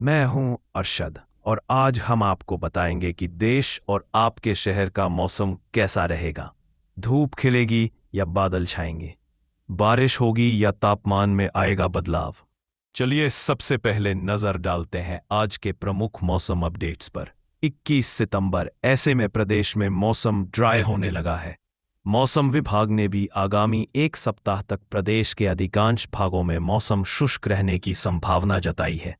मैं हूं अरशद और आज हम आपको बताएंगे कि देश और आपके शहर का मौसम कैसा रहेगा। धूप खिलेगी या बादल छाएंगे, बारिश होगी या तापमान में आएगा बदलाव। चलिए सबसे पहले नजर डालते हैं आज के प्रमुख मौसम अपडेट्स पर। 21 सितंबर, ऐसे में प्रदेश में मौसम ड्राई होने लगा है। मौसम विभाग ने भी आगामी एक सप्ताह तक प्रदेश के अधिकांश भागों में मौसम शुष्क रहने की संभावना जताई है।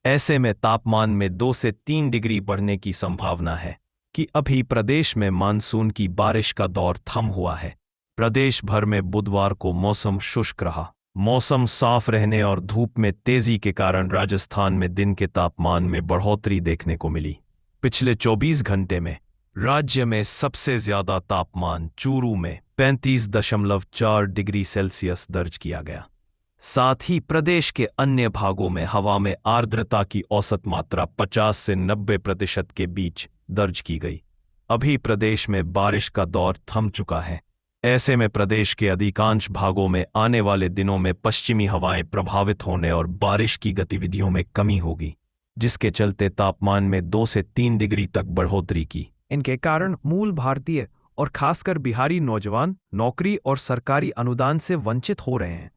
ऐसे में तापमान में 2 से 3 डिग्री बढ़ने की संभावना है कि अभी प्रदेश में मानसून की बारिश का दौर थम हुआ है। प्रदेश भर में बुधवार को मौसम शुष्क रहा। मौसम साफ रहने और धूप में तेजी के कारण राजस्थान में दिन के तापमान में बढ़ोतरी देखने को मिली। पिछले 24 घंटे में राज्य में सबसे ज्यादा तापमान चूरू में 35.4 डिग्री सेल्सियस दर्ज किया गया। साथ ही प्रदेश के अन्य भागों में हवा में आर्द्रता की औसत मात्रा 50 से 90% के बीच दर्ज की गई। अभी प्रदेश में बारिश का दौर थम चुका है। ऐसे में प्रदेश के अधिकांश भागों में आने वाले दिनों में पश्चिमी हवाएं प्रभावित होने और बारिश की गतिविधियों में कमी होगी, जिसके चलते तापमान में 2 से 3 डिग्री तक बढ़ोतरी की। इनके कारण मूल भारतीय और खासकर बिहारी नौजवान नौकरी और सरकारी अनुदान से वंचित हो रहे हैं।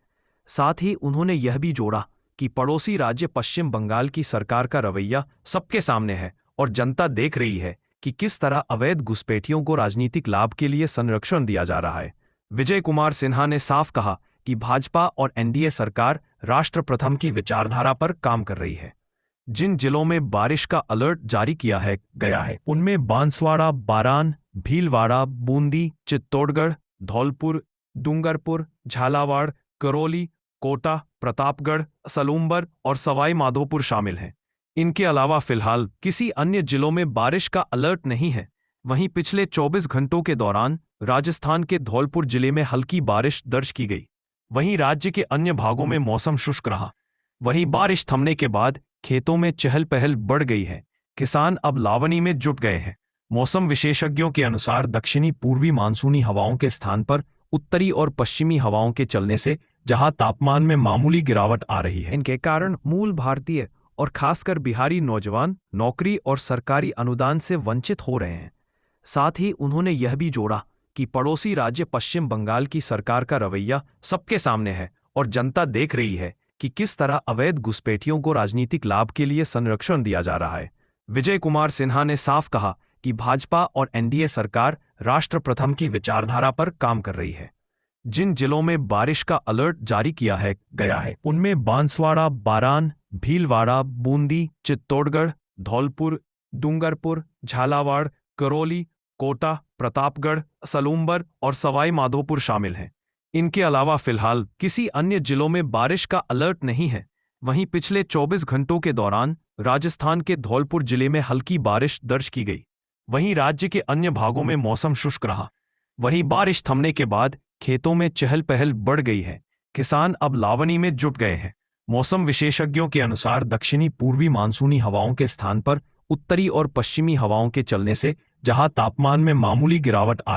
साथ ही उन्होंने यह भी जोड़ा कि पड़ोसी राज्य पश्चिम बंगाल की सरकार का रवैया सबके सामने है और जनता देख रही है कि किस तरह अवैध घुसपैठियों को राजनीतिक लाभ के लिए संरक्षण दिया जा रहा है। विजय कुमार सिन्हा ने साफ कहा कि भाजपा और एनडीए सरकार राष्ट्र प्रथम की विचारधारा पर काम कर रही है। जिन जिलों में बारिश का अलर्ट जारी किया गया है उनमें बांसवाड़ा, बारान, भीलवाड़ा, बूंदी, चित्तौड़गढ़, धौलपुर, डूंगरपुर, झालावाड़, करौली, कोटा, प्रतापगढ़, सलूंबर और सवाई माधोपुर शामिल हैं। इनके अलावा फिलहाल किसी अन्य जिलों में बारिश का अलर्ट नहीं है। वहीं पिछले 24 घंटों के दौरान राजस्थान के धौलपुर जिले में हल्की बारिश दर्ज की गई। वहीं राज्य के अन्य भागों में मौसम शुष्क रहा। वहीं बारिश थमने के बाद खेतों में चहल पहल बढ़ गई है। किसान अब लावनी में जुट गए हैं। मौसम विशेषज्ञों के अनुसार दक्षिणी पूर्वी मानसूनी हवाओं के स्थान पर उत्तरी और पश्चिमी हवाओं के चलने से जहां तापमान में मामूली गिरावट आ रही है, इनके कारण मूल भारतीय और खासकर बिहारी नौजवान नौकरी और सरकारी अनुदान से वंचित हो रहे हैं। साथ ही उन्होंने यह भी जोड़ा कि पड़ोसी राज्य पश्चिम बंगाल की सरकार का रवैया सबके सामने है और जनता देख रही है कि किस तरह अवैध घुसपैठियों को राजनीतिक लाभ के लिए संरक्षण दिया जा रहा है। विजय कुमार सिन्हा ने साफ कहा कि भाजपा और एनडीए सरकार राष्ट्र प्रथम की विचारधारा पर काम कर रही है। जिन जिलों में बारिश का अलर्ट जारी किया गया है उनमें बांसवाड़ा, बारान, भीलवाड़ा, बूंदी, चित्तौड़गढ़, धौलपुर, डूंगरपुर, झालावाड़, करौली, कोटा, प्रतापगढ़, सलूंबर और सवाई माधोपुर शामिल हैं। इनके अलावा फिलहाल किसी अन्य जिलों में बारिश का अलर्ट नहीं है। वहीं पिछले 24 घंटों के दौरान राजस्थान के धौलपुर जिले में हल्की बारिश दर्ज की गई। वहीं राज्य के अन्य भागों में मौसम शुष्क रहा। वहीं बारिश थमने के बाद खेतों में चहल पहल बढ़ गई है। किसान अब लावनी में जुट गए हैं। मौसम विशेषज्ञों के अनुसार दक्षिणी पूर्वी मानसूनी हवाओं के स्थान पर उत्तरी और पश्चिमी हवाओं के चलने से जहां तापमान में मामूली गिरावट आ रही